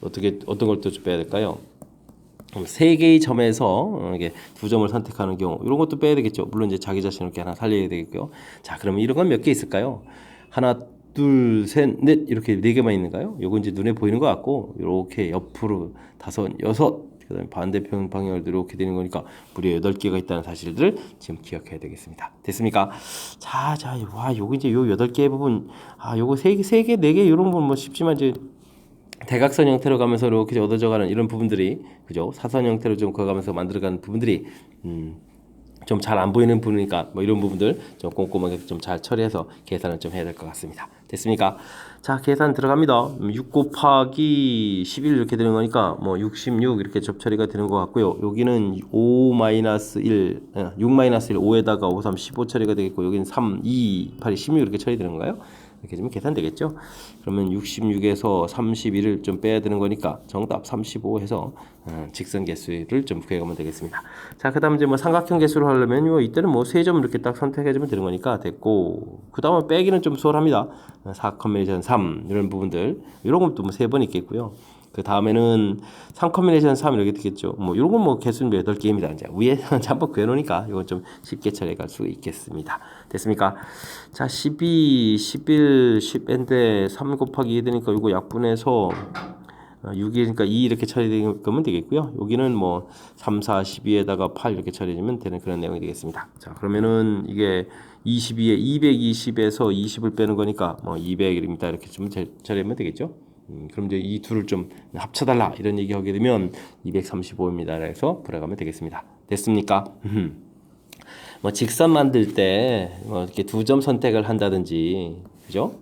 어떤 걸 또 빼야 될까요? 3개의 점에서 이게 2점을 선택하는 경우 이런 것도 빼야 되겠죠. 물론 이제 자기 자신을 이렇게 하나 살려야 되겠고요. 자, 그러면 이런 건 몇 개 있을까요? 하나, 둘, 셋, 넷 이렇게 4개만 있는가요? 요건 이제 눈에 보이는 것 같고 이렇게 옆으로 5, 6 그다음에 반대편 방향으로 이렇게 되는 거니까 무려 8개가 있다는 사실들을 지금 기억해야 되겠습니다. 됐습니까? 자, 와, 요거 이제 요 8개 부분 요거 3개, 4개 이런 부분 뭐 쉽지만 이제 대각선 형태로 가면서 이렇게 얻어져가는 이런 부분들이 그죠? 사선 형태로 좀 가면서 만들어가는 부분들이 좀 잘 안 보이는 부분이니까 뭐 이런 부분들 좀 꼼꼼하게 좀 잘 처리해서 계산을 좀 해야 될 것 같습니다. 됐습니까? 자, 계산 들어갑니다. 6 곱하기 11 이렇게 되는 거니까 뭐 66 이렇게 접처리가 되는 것 같고요. 여기는 5 마이너스 1, 6 마이너스 1, 5에다가 5, 3, 15 처리가 되겠고 여기는 3, 2, 8, 16 이렇게 처리되는 건가요? 이렇게 되면 계산되겠죠. 그러면 66에서 31을 좀 빼야 되는 거니까 정답 35 해서 직선 개수를 좀 구해가면 되겠습니다. 자, 그 다음 이제 뭐 삼각형 개수를 하려면 이때는 뭐 3점 이렇게 딱 선택해주면 되는 거니까 됐고, 그 다음에 빼기는 좀 수월합니다. 4 컨비네이션 3 이런 부분들 이런 것도 뭐 3번 있겠고요. 그 다음에는 3 커뮤니케이션 3 이렇게 되겠죠. 뭐 이런 건 뭐 개수는 8개입니다. 이제 위에는 한번 구해놓으니까 이건 좀 쉽게 처리할 수 있겠습니다. 됐습니까? 자, 12, 11, 10인데 3 곱하기 2 되니까 이거 약분해서 6이니까 2 이렇게 처리되면 되겠고요. 여기는 뭐 3, 4, 12에다가 8 이렇게 처리되면 되는 그런 내용이 되겠습니다. 자, 그러면은 이게 22에 220에서 20을 빼는 거니까 뭐 200입니다. 이렇게 좀 처리하면 되겠죠. 그럼 이제 이 둘을 좀 합쳐달라 이런 얘기 하게 되면 235입니다. 그래서 풀어가면 되겠습니다. 됐습니까? 뭐 직선 만들 때 뭐 이렇게 2점 선택을 한다든지, 그죠?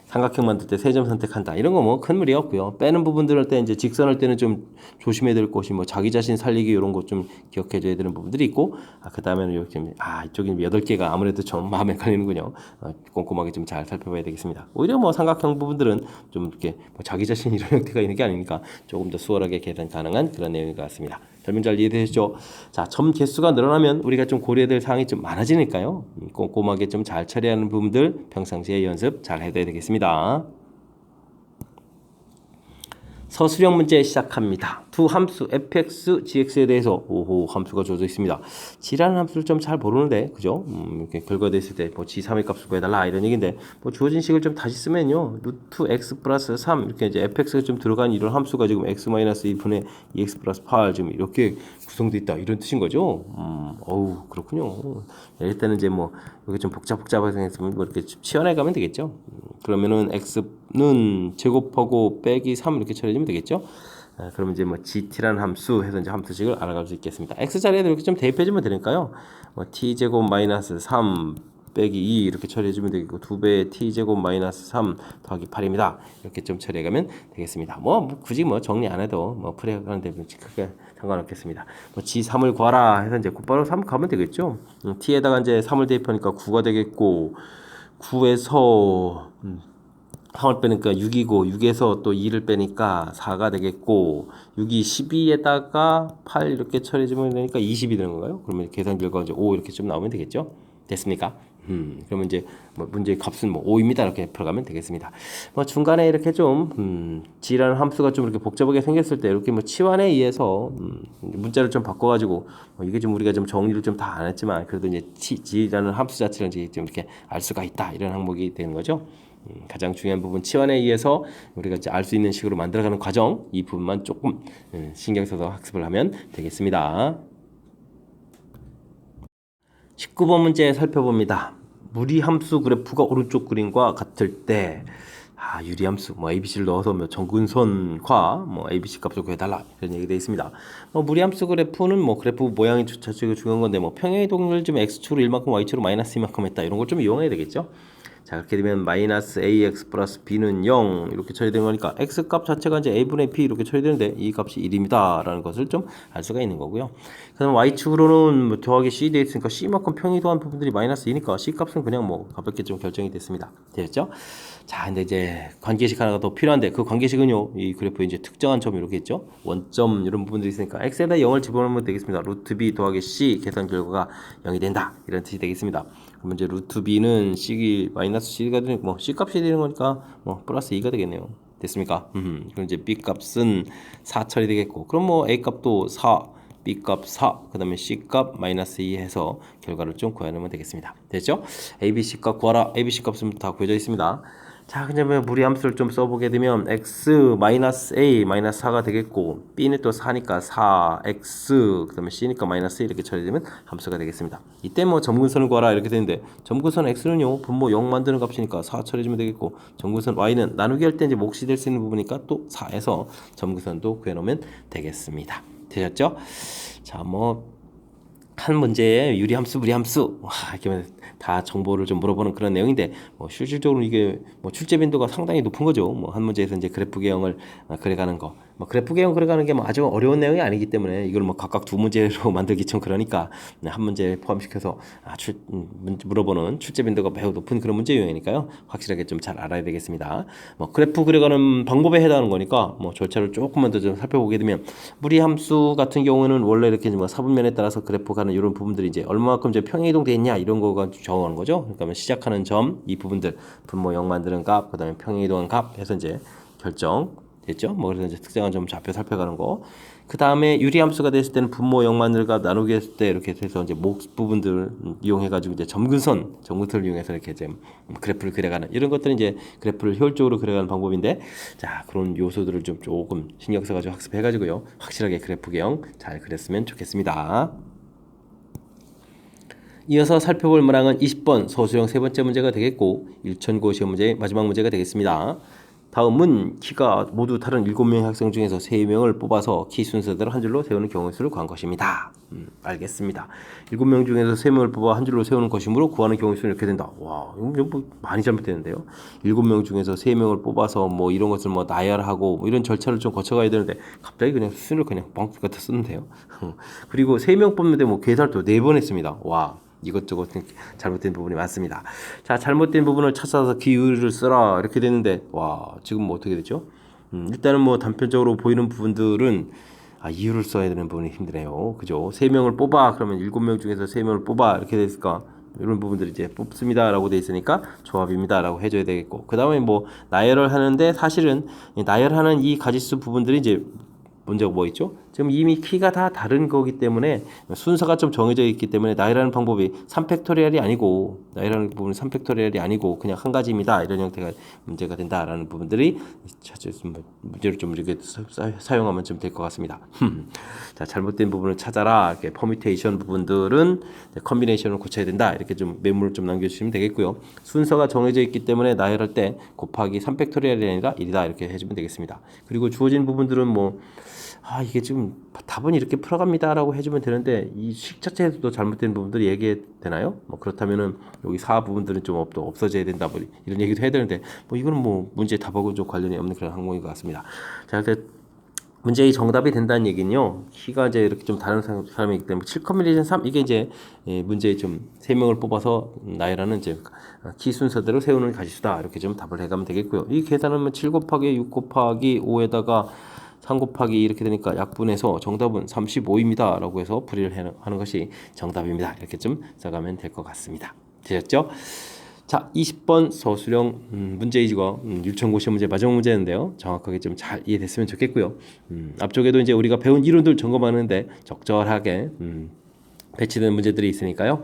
삼각형 만들 때 3점 선택한다. 이런 거 뭐 큰 무리 없고요. 빼는 부분들 할 때 이제 직선할 때는 좀 조심해야 될 것이 뭐 자기 자신 살리기 이런 거 좀 기억해 줘야 되는 부분들이 있고, 그 다음에는 이렇게 이쪽에 8개가 아무래도 좀 마음에 걸리는군요. 꼼꼼하게 좀 잘 살펴봐야 되겠습니다. 오히려 뭐 삼각형 부분들은 좀 이렇게 뭐 자기 자신 이런 형태가 있는 게 아니니까 조금 더 수월하게 계산 가능한 그런 내용인 것 같습니다. 설명 잘 이해되시죠? 자, 점 개수가 늘어나면 우리가 좀 고려해야 될 사항이 좀 많아지니까요. 꼼꼼하게 좀 잘 처리하는 부분들 평상시에 연습 잘 해야 되겠습니다. 서술형 문제 시작합니다. 두 함수 fx, gx에 대해서 함수가 주어져 있습니다. g라는 함수를 좀 잘 모르는데, 그죠? 이렇게 결과됐을 때 뭐 g3의 값을 구해달라 이런 얘기인데, 뭐 주어진 식을 좀 다시 쓰면요, 루트 x 플러스 3 이렇게 이제 fx가 좀 들어간 이런 함수가 지금 x 마이너스 2분의 2x 플러스 8 지금 이렇게 구성되어 있다 이런 뜻인 거죠. 그렇군요. 일단은 이제 뭐 여기 좀 복잡하게 생겼으면 뭐 이렇게 치환해 가면 되겠죠. 그러면은 x는 제곱하고 빼기 3 이렇게 처리하면 되겠죠. 그러면 이제 뭐 gt라는 함수 해서 이제 함수식을 알아갈 수 있겠습니다. x 자리에도 이렇게 좀 대입해주면 되니까요. 뭐 t 제곱 마이너스 3 빼기 2 이렇게 처리해주면 되겠고 2배의 t 제곱 마이너스 3 더하기 8입니다. 이렇게 좀 처리해가면 되겠습니다. 뭐 굳이 뭐 정리 안 해도 뭐 풀이하는데 크게 상관없겠습니다. 뭐 g3을 구하라 해서 이제 곧바로 3 가면 되겠죠. t에다가 이제 3을 대입하니까 9가 되겠고 9에서 3을 빼니까 6이고 6에서 또 2를 빼니까 4가 되겠고 6이 12에다가 8 이렇게 처리해주면 되니까 20이 되는 건가요? 그러면 계산 결과 이제 5 이렇게 좀 나오면 되겠죠? 됐습니까? 그러면 이제 뭐 문제의 값은 뭐 5입니다. 이렇게 풀어가면 되겠습니다. 뭐 중간에 이렇게 좀 g라는 함수가 좀 이렇게 복잡하게 생겼을 때 이렇게 뭐 치환에 의해서 문자를 좀 바꿔가지고 이게 좀 우리가 좀 정리를 좀 다 안 했지만 그래도 이제 g라는 함수 자체를 이제 좀 이렇게 알 수가 있다 이런 항목이 되는 거죠. 가장 중요한 부분 치환에 의해서 우리가 이제 알 수 있는 식으로 만들어가는 과정 이 부분만 조금 신경 써서 학습을 하면 되겠습니다. 19번 문제 살펴봅니다. 무리함수 그래프가 오른쪽 그림과 같을 때 유리함수 뭐 ABC를 넣어서 뭐 정근선과 뭐 ABC 값을 구해달라 이런 얘기 되어 있습니다. 무리함수 그래프는 뭐 그래프 모양이 자체가 중요한 건데 뭐 평행이동을 좀 x축으로 1만큼 y축으로 마이너스 2만큼 했다 이런 걸 좀 이용해야 되겠죠. 자, 그렇게 되면 마이너스 ax 플러스 b는 0 이렇게 처리되는 거니까 x 값 자체가 이제 a분의 b 이렇게 처리되는데 이 값이 1입니다 라는 것을 좀 알 수가 있는 거고요. 그다음 y축으로는 뭐 더하기 c 되어 있으니까 c만큼 평이동한 부분들이 마이너스 2니까 c 값은 그냥 뭐 가볍게 좀 결정이 됐습니다. 되셨죠? 자, 근데 이제 관계식 하나가 더 필요한데 그 관계식은요, 이 그래프에 이제 특정한 점 이렇게 있죠? 원점 이런 부분들이 있으니까 x에다 0을 집어넣으면 되겠습니다. 루트 b 더하기 c 계산 결과가 0이 된다 이런 뜻이 되겠습니다. 그러면 이제 루트 b는 c 마이너스 c가 되는 뭐 c 값이 되는 거니까 뭐 플러스 2가 되겠네요. 됐습니까? 그럼 이제 b 값은 4 처리되겠고 그럼 뭐 a 값도 4 b 값 4, 그 다음에 c 값 마이너스 2 해서 결과를 좀 구해내면 되겠습니다. 됐죠? a, b, c 값 구하라. a, b, c 값은 다 구해져 있습니다. 자, 그다음에 무리함수를 좀 써보게 되면 x 마이너스 a 마이너스 4가 되겠고 b는 또 4니까 4x 그 다음에 c니까 마이너스 이렇게 처리되면 함수가 되겠습니다. 이때 뭐 점근선을 구하라 이렇게 되는데 점근선 x는요 분모 0 만드는 값이니까 4 처리해주면 되겠고 점근선 y는 나누기 할 때 이제 몫이 될 수 있는 부분이니까 또 4에서 점근선도 구해놓으면 되겠습니다. 되셨죠? 자, 뭐 한 문제에 유리함수, 무리함수 이렇게 다 정보를 좀 물어보는 그런 내용인데 뭐 실질적으로 이게 뭐 출제 빈도가 상당히 높은 거죠. 뭐 한 문제에서 이제 그래프 개형을 그려가는 거. 뭐 그래프 개형 그려가는 게 뭐 아주 어려운 내용이 아니기 때문에 이걸 뭐 각각 두 문제로 만들기 좀 그러니까 한 문제에 포함시켜서 물어보는 출제 빈도가 매우 높은 그런 문제 유형이니까요. 확실하게 좀 잘 알아야 되겠습니다. 뭐 그래프 그려가는 방법에 해당하는 거니까 뭐 절차를 조금만 더 좀 살펴보게 되면 무리함수 같은 경우는 원래 이렇게 뭐 사분면에 따라서 그래프 가는 이런 부분들이 이제 얼마만큼 이제 평행이동 돼 있냐 이런 거가 정하는 거죠. 그러니까 시작하는 점 이 부분들 분모 0 만드는 값, 그다음에 평행이동한 값 해서 이제 결정 됐죠? 뭐 그래서 이제 특정한 점 좌표 살펴가는 거. 그 다음에 유리함수가 됐을 때는 분모 0만들과 나누기 했을 때 이렇게 해서 이제 목 부분들 이용해가지고 이제 점근선을 이용해서 이렇게 이제 그래프를 그려가는 이런 것들은 이제 그래프를 효율적으로 그려가는 방법인데, 자 그런 요소들을 좀 조금 신경 써가지고 학습해가지고요 확실하게 그래프 개형 잘 그렸으면 좋겠습니다. 이어서 살펴볼 문항은 20번 서술형 세 번째 문제가 되겠고 1천고 시험 문제의 마지막 문제가 되겠습니다. 다음은 키가 모두 다른 7명의 학생 중에서 3명을 뽑아서 키 순서대로 한 줄로 세우는 경우의 수를 구한 것입니다. 알겠습니다. 7명 중에서 3명을 뽑아 한 줄로 세우는 것이므로 구하는 경우의 수는 이렇게 된다. 와, 이거 뭐 많이 잘못되는데요. 7명 중에서 3명을 뽑아서 뭐 이런 것을 뭐 나열하고 뭐 이런 절차를 좀 거쳐가야 되는데 갑자기 그냥 수를 그냥 뻥 갖다 쓰는데요. 그리고 3명 뽑는데 뭐 계산도 4번 했습니다. 와. 이것저것 잘못된 부분이 많습니다. 자, 잘못된 부분을 찾아서 기울을 써라 이렇게 되는데, 와 지금 뭐 어떻게 되죠? 일단은 뭐 단편적으로 보이는 부분들은 이유를 써야 되는 부분이 힘드네요. 그죠? 3명을 뽑아 그러면 7명 중에서 3명을 뽑아 이렇게 됐을까? 이런 부분들이 이제 뽑습니다라고 돼 있으니까 조합입니다라고 해줘야 되겠고, 그 다음에 뭐 나열을 하는데 사실은 나열하는 이 가지수 부분들이 이제 문제가 뭐 있죠? 지금 이미 키가 다 다른 거기 때문에 순서가 좀 정해져 있기 때문에 나열하는 방법이 3팩토리얼이 아니고, 나열하는 부분은 3팩토리얼이 아니고 그냥 한 가지입니다. 이런 형태가 문제가 된다라는 부분들이 문제를 좀 이렇게 사용하면 좀 될 것 같습니다. 자, 잘못된 부분을 찾아라. 이렇게 퍼뮤테이션 부분들은 컨비네이션을 고쳐야 된다. 이렇게 좀 메모를 좀 남겨주시면 되겠고요. 순서가 정해져 있기 때문에 나열할 때 곱하기 3팩토리얼이 아니라 1이다. 이렇게 해주면 되겠습니다. 그리고 주어진 부분들은 뭐 이게 지금 답은 이렇게 풀어갑니다라고 해주면 되는데 이 식 자체에서도 잘못된 부분들이 얘기 되나요? 뭐 그렇다면은 여기 4 부분들은 좀 없어져야 된다 뭐 이런 얘기도 해야 되는데, 뭐 이거는 뭐 문제 답하고 좀 관련이 없는 그런 항목인 것 같습니다. 자, 일단 문제의 정답이 된다는 얘기는요, 키가 이제 이렇게 좀 다른 사람이기 때문에 7,3 이게 이제 문제의 좀 3명을 뽑아서 나열하는 이제 키 순서대로 세우는 가지수다. 이렇게 좀 답을 해가면 되겠고요. 이 계산하면 7 곱하기 6 곱하기 5에다가 3 곱하기 이렇게 되니까 약분해서 정답은 35입니다 라고 해서 풀이를 하는 것이 정답입니다. 이렇게 좀 써가면 될 것 같습니다. 되셨죠? 자, 20번 서술형 문제이지가 율천고 시험 문제 마지막 문제인데요, 정확하게 좀 잘 이해됐으면 좋겠고요. 앞쪽에도 이제 우리가 배운 이론들 점검하는데 적절하게 배치된 문제들이 있으니까요.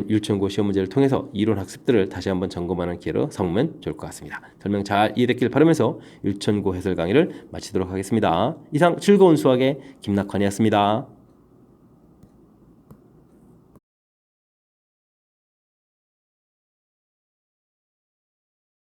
율천고 시험 문제를 통해서 이론 학습들을 다시 한번 점검하는 기회로 삼으면 좋을 것 같습니다. 설명 잘 이해됐길 바라면서 율천고 해설 강의를 마치도록 하겠습니다. 이상 즐거운 수학의 김낙환이었습니다.